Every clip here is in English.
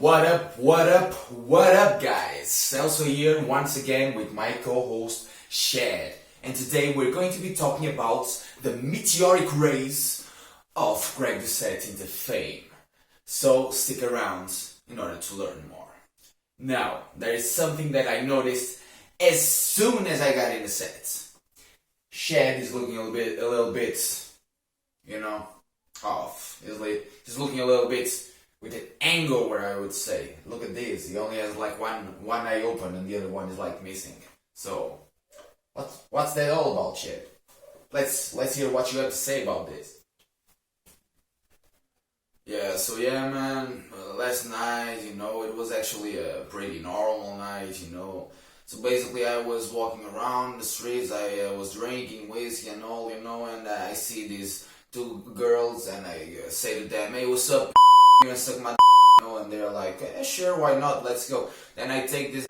What up, what up, what up, guys? Also here once again with my co-host Shad, and today we're going to be talking about the meteoric race of Greg Doucette into fame. So stick around in order to learn more. Now, there is something that I noticed as soon as I got in the set. Shad is looking a little bit, off. He's looking a little bit with an hangover, I would say. Look at this. He only has like one eye open and the other one is like missing. So, what's that all about, Shad? Let's hear what you have to say about this. Yeah, man. Last night, it was actually a pretty normal night, So basically, I was walking around the streets. I was drinking whiskey and all, and I see these two girls, and I say to them, "Hey, what's up? You wanna suck my and they're like, "Sure, why not? Let's go." Then I take this,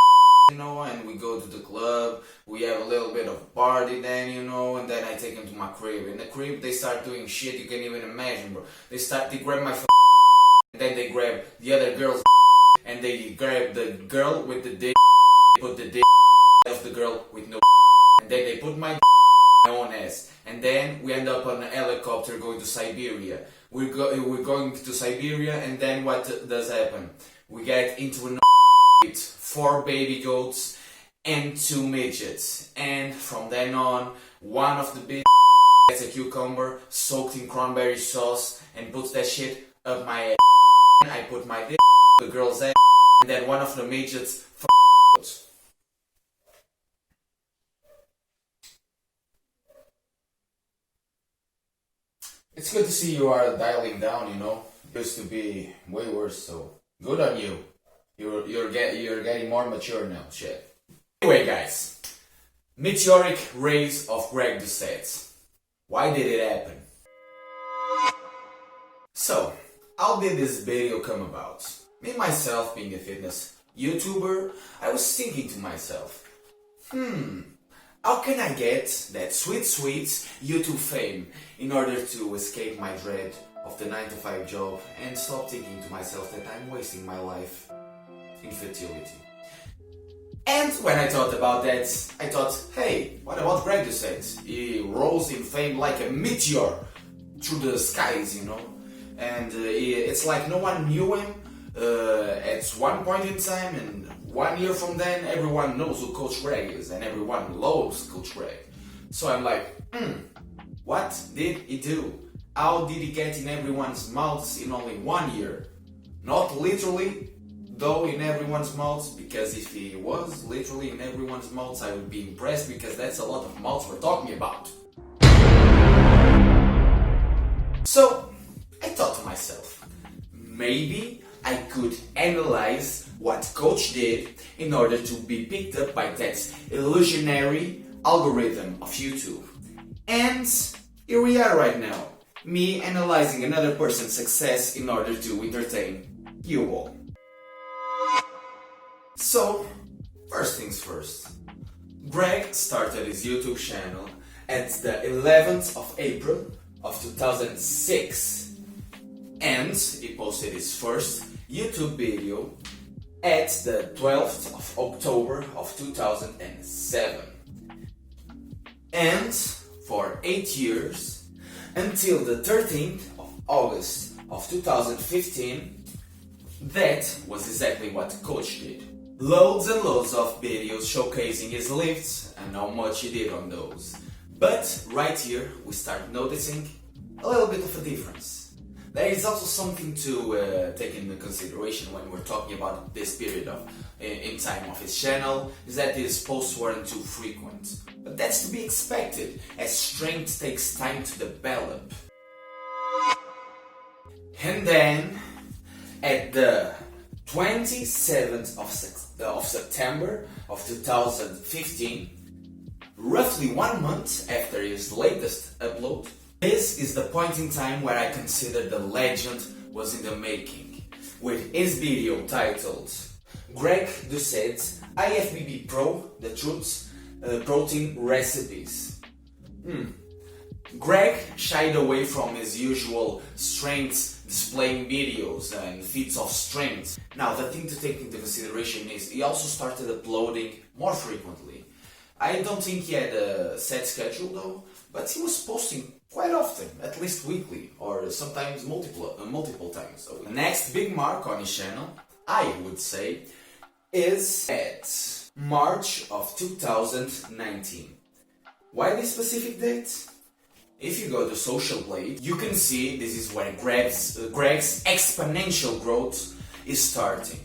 and we go to the club. We have a little bit of party then, and then I take them to my crib. In the crib, they start doing shit you can't even imagine, bro. They grab my and then they grab the other girl's and they grab the girl with the dick, put the dick of the girl with no and then they put my own ass, and then we end up on a helicopter going to Siberia. We're going to Siberia, and then what does happen? We get into an with 4 baby goats and 2 midgets, and from then on, one of the bitches gets a cucumber soaked in cranberry sauce and puts that shit up my ass. I put my dick the girl's ass, and then one of the midgets goats. It's good to see you are dialing down, Used to be way worse, so good on you. You're getting more mature now, shit. Anyway, guys, meteoric race of Greg Doucette. Why did it happen? So, how did this video come about? Me myself being a fitness YouTuber, I was thinking to myself, how can I get that sweet YouTube fame in order to escape my dread of the 9-to-5 job and stop thinking to myself that I'm wasting my life in fertility? And when I thought about that, I thought, hey, what about Greg Doucette? He rose in fame like a meteor through the skies, And it's like no one knew him at one point in time, and 1 year from then, everyone knows who Coach Greg is, and everyone loves Coach Greg. So I'm like, what did he do? How did he get in everyone's mouths in only 1 year? Not literally, though, in everyone's mouths, because if he was literally in everyone's mouths, I would be impressed, because that's a lot of mouths we're talking about. So, I thought to myself, maybe I could analyze what Coach did in order to be picked up by that illusionary algorithm of YouTube. And here we are right now, me analyzing another person's success in order to entertain you all. So, first things first. Greg started his YouTube channel at the 11th of April of 2006. And he posted his first YouTube video at the 12th of October of 2007. And for 8 years, until the 13th of August of 2015, that was exactly what Coach did. Loads and loads of videos showcasing his lifts and how much he did on those. But right here, we start noticing a little bit of a difference. There is also something to take into consideration when we're talking about this period in time of his channel, is that his posts weren't too frequent. But that's to be expected, as strength takes time to develop. And then, at the 27th of September of 2015, roughly 1 month after his latest upload, this is the point in time where I consider the legend was in the making, with his video titled Greg Doucette's IFBB Pro, The Truth Protein Recipes. Greg shied away from his usual strengths displaying videos and feats of strength. Now, the thing to take into consideration is he also started uploading more frequently. I don't think he had a set schedule though, but he was posting quite often, at least weekly, or sometimes multiple times a week. The next big mark on his channel, I would say, is at March of 2019. Why this specific date? If you go to Social Blade, you can see this is where Greg's exponential growth is starting.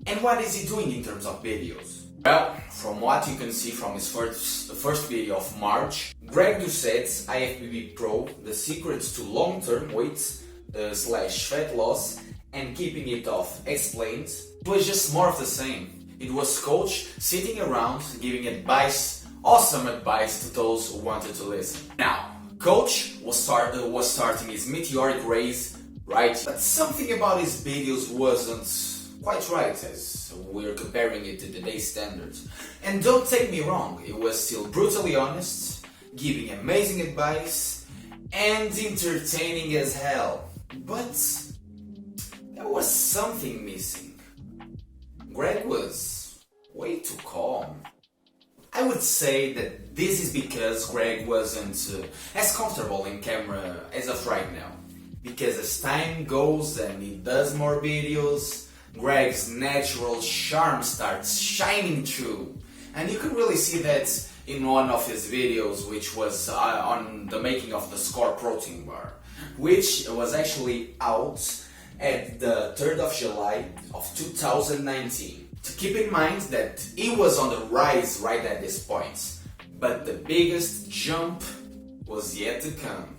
And what is he doing in terms of videos? Well, from what you can see from his first video of March, Greg Doucette's IFBB Pro, The Secrets to Long-Term Weight / Fat Loss and Keeping It Off Explained, it was just more of the same. It was Coach sitting around giving advice, awesome advice to those who wanted to listen. Now, Coach was starting his meteoric race, right? But something about his videos wasn't quite right as we're comparing it to today's standards. And don't take me wrong, it was still brutally honest, giving amazing advice, and entertaining as hell. But there was something missing. Greg was way too calm. I would say that this is because Greg wasn't as comfortable in camera as of right now. Because as time goes and he does more videos, Greg's natural charm starts shining through. And you can really see that in one of his videos, which was on the making of the Score protein bar, which was actually out at the 3rd of July of 2019. To keep in mind that he was on the rise right at this point, but the biggest jump was yet to come.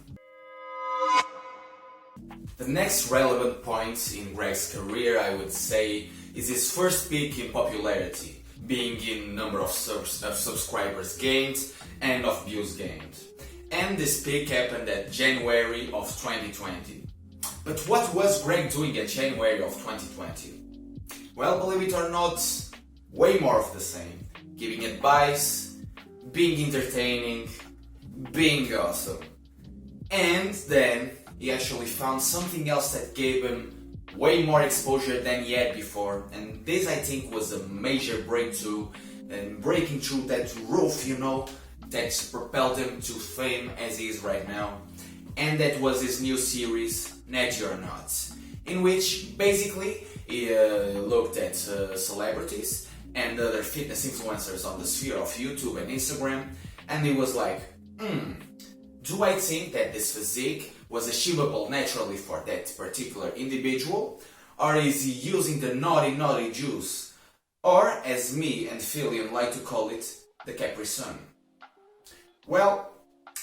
The next relevant point in Greg's career, I would say, is his first peak in popularity, being in number of subscribers gained and of views gained. And this peak happened at January of 2020. But what was Greg doing at January of 2020? Well, believe it or not, way more of the same. Giving advice, being entertaining, being awesome. And then he actually found something else that gave him way more exposure than he had before. And this, I think, was a major breakthrough and breaking through that roof, that propelled him to fame as he is right now. And that was his new series, Natty or Not, in which basically he looked at celebrities and other fitness influencers on the sphere of YouTube and Instagram, and he was like, do I think that this physique was achievable naturally for that particular individual, or is he using the naughty juice, or as me and Philion like to call it, the Capri Sun? Well,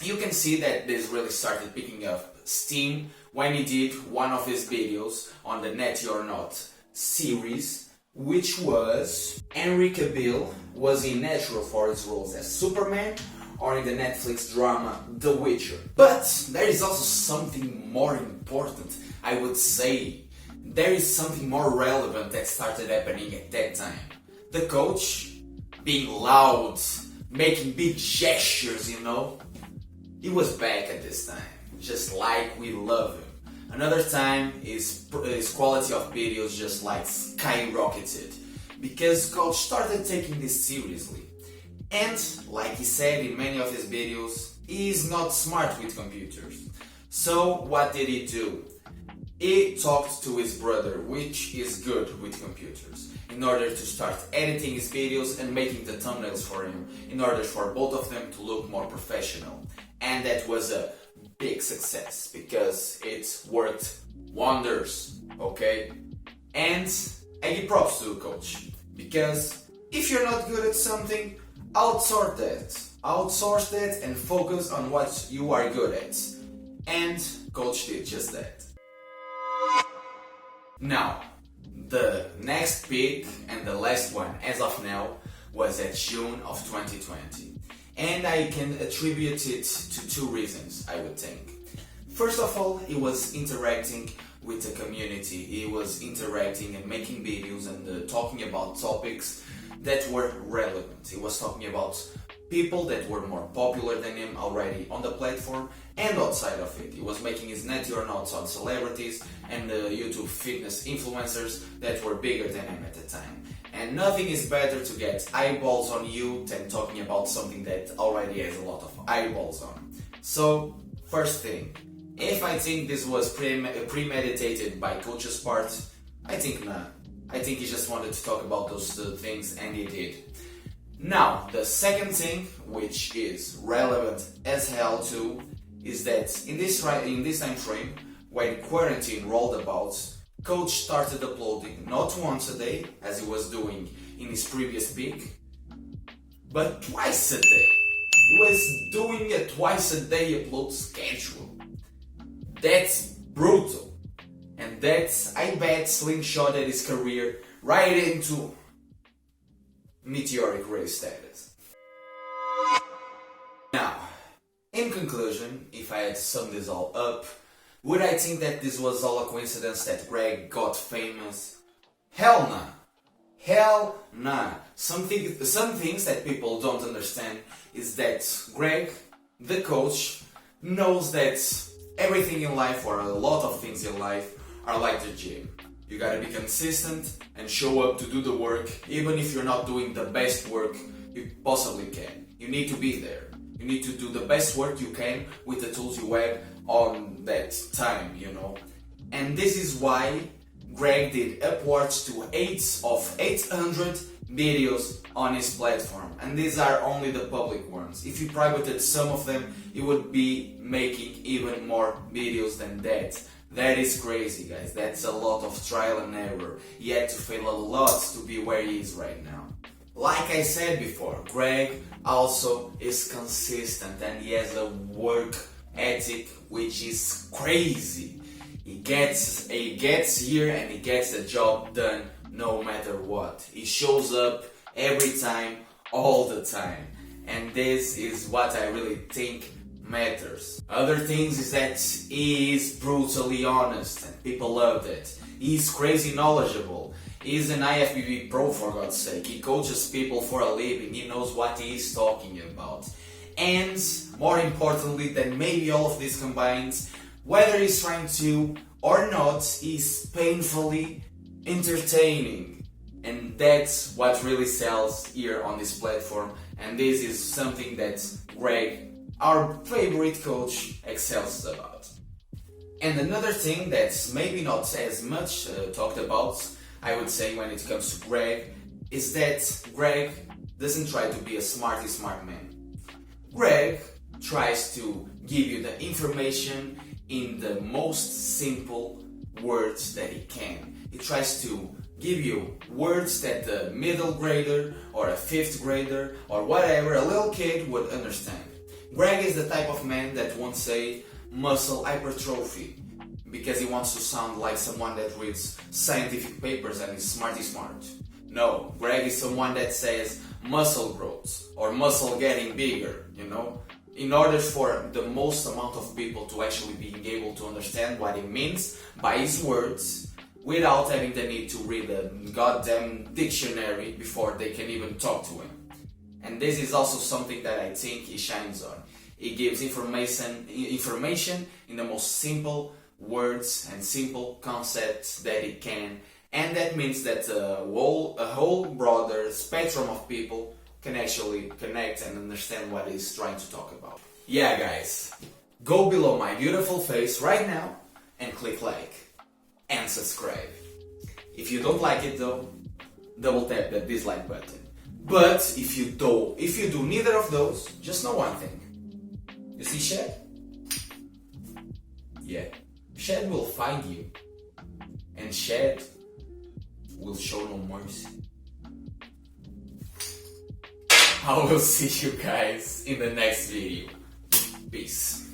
you can see that this really started picking up steam when he did one of his videos on the Natty or Not series, which was Henry Cavill was he natural for his roles as Superman or in the Netflix drama The Witcher. But there is also something more important, I would say. There is something more relevant that started happening at that time. The Coach being loud, making big gestures, He was back at this time, just like we love him. Another time, his quality of videos just like skyrocketed, because Coach started taking this seriously. And, like he said in many of his videos, he is not smart with computers. So, what did he do? He talked to his brother, which is good with computers, in order to start editing his videos and making the thumbnails for him, in order for both of them to look more professional. And that was a big success, because it worked wonders, okay? And I give props to Coach, because if you're not good at something, outsource that and focus on what you are good at. And Coach did just that. Now, the next peak and the last one as of now was at June of 2020. And I can attribute it to two reasons, I would think. First of all, he was interacting with the community. He was interacting and making videos and talking about topics that were relevant. He was talking about people that were more popular than him already on the platform and outside of it. He was making his network notes on celebrities and YouTube fitness influencers that were bigger than him at the time. And nothing is better to get eyeballs on you than talking about something that already has a lot of eyeballs on. So, first thing, if I think this was premeditated by Coach's part, I think not. I think he just wanted to talk about those things, and he did. Now, the second thing, which is relevant as hell too, is that in this time frame, when quarantine rolled about, Coach started uploading not once a day, as he was doing in his previous peak, but twice a day. He was doing a twice a day upload schedule. That's brutal. And that's, I bet, slingshotted his career right into meteoric race status. Now, in conclusion, if I had to sum this all up, would I think that this was all a coincidence that Greg got famous? Hell nah. Hell nah. Some things that people don't understand is that Greg, the coach, knows that everything in life, or a lot of things in life, are like the gym. You gotta be consistent and show up to do the work, even if you're not doing the best work you possibly can. You need to be there. You need to do the best work you can with the tools you have on that time, you know. And this is why Greg did upwards to 800 videos on his platform. And these are only the public ones. If he privated some of them, he would be making even more videos than that. That is crazy, guys. That's a lot of trial and error. He had to fail a lot to be where he is right now. Like I said before, Greg also is consistent and he has a work ethic which is crazy. He gets here and he gets the job done no matter what. He shows up every time, all the time. And this is what I really think matters. Other things is that he is brutally honest and people love that. He's crazy knowledgeable. He's an IFBB pro, for God's sake. He coaches people for a living. He knows what he is talking about. And more importantly than maybe all of this combined, whether he's trying to or not, he's painfully entertaining. And that's what really sells here on this platform. And this is something that Greg, our favorite coach, excels about. And another thing that's maybe not as much talked about, I would say, when it comes to Greg, is that Greg doesn't try to be a smart man. Greg tries to give you the information in the most simple words that he can. He tries to give you words that the middle grader or a fifth grader or whatever, a little kid would understand. Greg is the type of man that won't say muscle hypertrophy because he wants to sound like someone that reads scientific papers and is smarty smart. No, Greg is someone that says muscle growth or muscle getting bigger, you know, in order for the most amount of people to actually being able to understand what he means by his words without having the need to read a goddamn dictionary before they can even talk to him. And this is also something that I think he shines on. He gives information in the most simple words and simple concepts that he can, and that means that a whole broader spectrum of people can actually connect and understand what he's trying to talk about. Yeah, guys, go below my beautiful face right now and click like and subscribe. If you don't like it though, double tap that dislike button. But if you do neither of those, just know one thing. You see Shed? Yeah, Shed will find you, and Shed will show no mercy. I will see you guys in the next video. Peace.